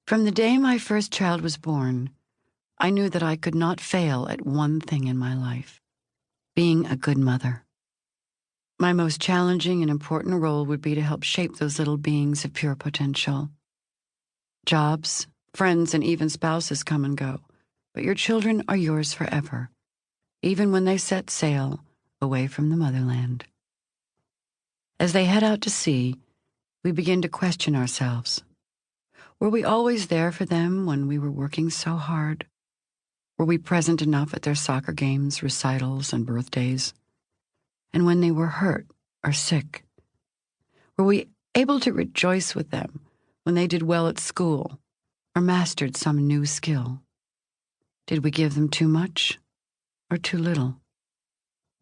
From the day my first child was born, I knew that I could not fail at one thing in my life: being a good mother. My most challenging and important role would be to help shape those little beings of pure potential. Jobs, friends, and even spouses come and go, but your children are yours forever, even when they set sail away from the motherland. As they head out to sea, we begin to question ourselves. Were we always there for them when we were working so hard? Were we present enough at their soccer games, recitals, and birthdays? And when they were hurt or sick? Were we able to rejoice with them when they did well at school or mastered some new skill? Did we give them too much or too little?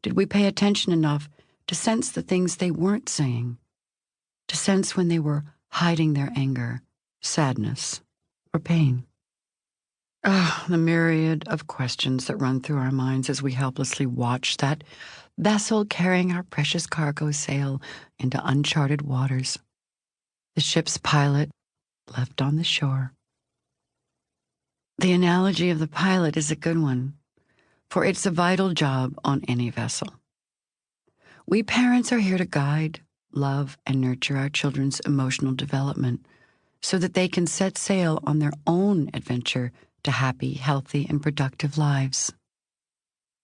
Did we pay attention enough to sense the things they weren't saying, to sense when they were hiding their anger, sadness, or pain? The myriad of questions that run through our minds as we helplessly watch that vessel carrying our precious cargo sail into uncharted waters. The ship's pilot left on the shore. The analogy of the pilot is a good one, for it's a vital job on any vessel. We parents are here to guide, love, and nurture our children's emotional development so that they can set sail on their own adventure to happy, healthy, and productive lives.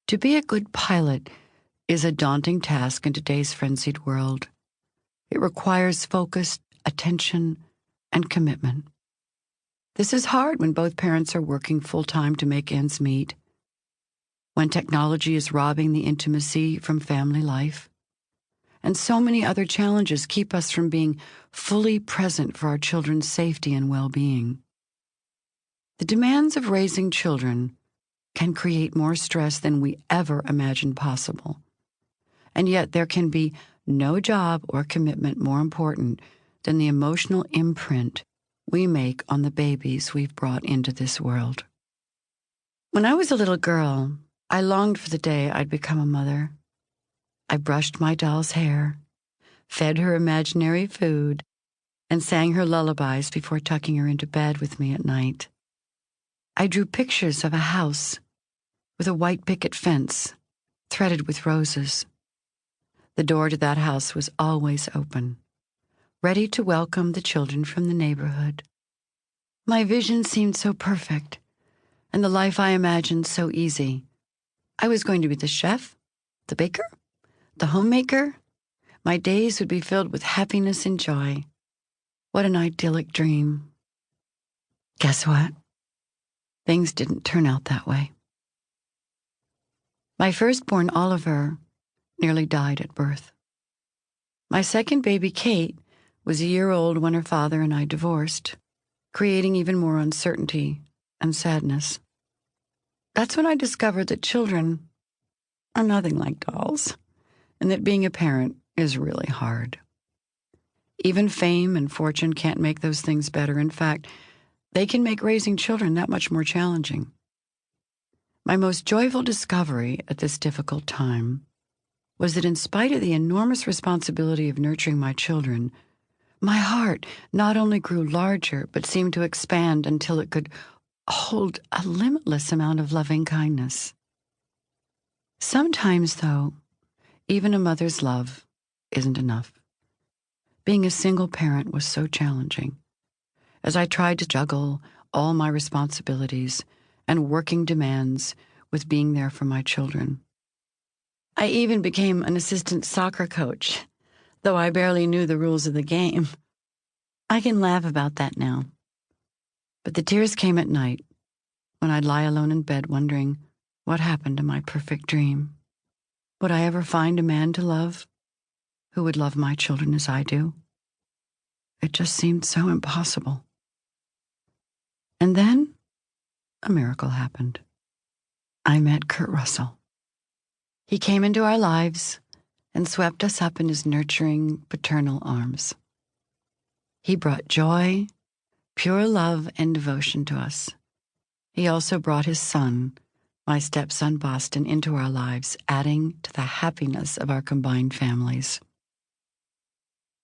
To be a good pilot is a daunting task in today's frenzied world. It requires focused attention and commitment. This is hard when both parents are working full-time to make ends meet, when technology is robbing the intimacy from family life, and so many other challenges keep us from being fully present for our children's safety and well-being. The demands of raising children can create more stress than we ever imagined possible. And yet there can be no job or commitment more important than the emotional imprint we make on the babies we've brought into this world. When I was a little girl, I longed for the day I'd become a mother. I brushed my doll's hair, fed her imaginary food, and sang her lullabies before tucking her into bed with me at night. I drew pictures of a house with a white picket fence threaded with roses. The door to that house was always open, ready to welcome the children from the neighborhood. My vision seemed so perfect, and the life I imagined so easy. I was going to be the chef, the baker, the homemaker. My days would be filled with happiness and joy. What an idyllic dream. Guess what? Things didn't turn out that way. My firstborn, Oliver, nearly died at birth. My second baby, Kate, was a year old when her father and I divorced, creating even more uncertainty and sadness. That's when I discovered that children are nothing like dolls, and that being a parent is really hard. Even fame and fortune can't make those things better. In fact, they can make raising children that much more challenging. My most joyful discovery at this difficult time was that in spite of the enormous responsibility of nurturing my children, my heart not only grew larger, but seemed to expand until it could hold a limitless amount of loving kindness. Sometimes, though, even a mother's love isn't enough. Being a single parent was so challenging. As I tried to juggle all my responsibilities and working demands with being there for my children. I even became an assistant soccer coach, though I barely knew the rules of the game. I can laugh about that now. But the tears came at night when I'd lie alone in bed wondering what happened to my perfect dream. Would I ever find a man to love who would love my children as I do? It just seemed so impossible. And then a miracle happened. I met Kurt Russell. He came into our lives and swept us up in his nurturing, paternal arms. He brought joy, pure love, and devotion to us. He also brought his son, my stepson Boston, into our lives, adding to the happiness of our combined families.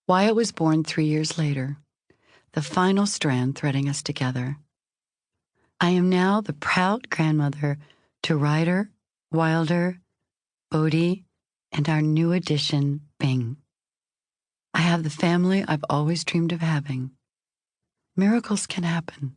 Wyatt was born 3 years later, the final strand threading us together. I am now the proud grandmother to Ryder, Wilder, Bodie, and our new addition, Bing. I have the family I've always dreamed of having. Miracles can happen.